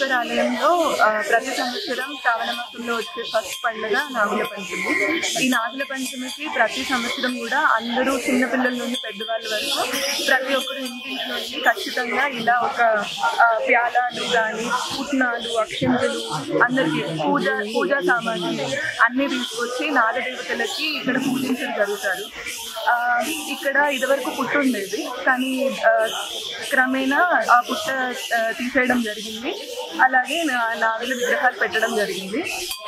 భీమేశ్వర ఆలయంలో ప్రతి సంవత్సరం శ్రావణ మాసంలో వచ్చే ఫస్ట్ పండుగ నాగుల పంచమి. ఈ నాగుల పంచమికి ప్రతి సంవత్సరం కూడా అందరూ చిన్నపిల్లల నుండి పెద్దవాళ్ళ వరకు ప్రతి ఒక్కరు ఇంటింటి నుండి ఖచ్చితంగా ఇలా ఒక ప్యాలాలు కానీ పుట్నాలు అక్షంతలు అందరికీ పూజా సామాగ్రి అన్నీ తీసుకొచ్చి నాగదేవతలకి ఇక్కడ పూజించడం జరుగుతారు. ఇక్కడ ఇదివరకు పుట్టు ఉండేది, కానీ క్రమేణా ఆ పుట్ట తీసేయడం జరిగింది. అలాగే నాగుల విగ్రహాలు పెట్టడం జరిగింది.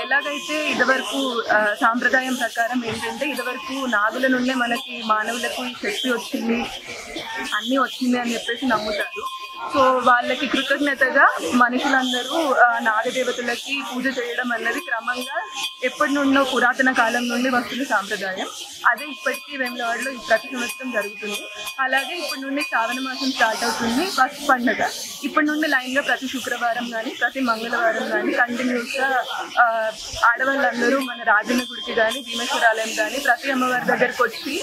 ఎలాగైతే ఇదివరకు సాంప్రదాయం ప్రకారం ఏంటంటే ఇదివరకు నాగుల నుండే మనకి మానవులకు ఈ శక్తి వచ్చింది, అన్నీ వచ్చింది అని చెప్పేసి నమ్ముతారు. సో వాళ్ళకి కృతజ్ఞతగా మనుషులందరూ నాగదేవతలకి పూజ చేయడం అన్నది క్రమంగా ఎప్పటి నుండో పురాతన కాలం నుండి వస్తున్న సాంప్రదాయం. అదే ఇప్పటికీ వేములవాడలో ప్రతి సంవత్సరం జరుగుతుంది. అలాగే ఇప్పటి నుండి శ్రావణ మాసం స్టార్ట్ అవుతుంది ఫస్ట్ పండుగ. ఇప్పటి నుండి లైన్గా ప్రతి శుక్రవారం కానీ ప్రతి మంగళవారం కానీ కంటిన్యూస్గా ఆడవాళ్ళందరూ మన రాజన్న గుడికి కానీ భీమేశ్వరాలయం కానీ ప్రతి అమ్మవారి దగ్గరకు వచ్చి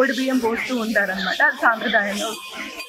ఓడి బియ్యం పోస్తూ ఉంటారనమాట. అది సాంప్రదాయంగా వస్తుంది.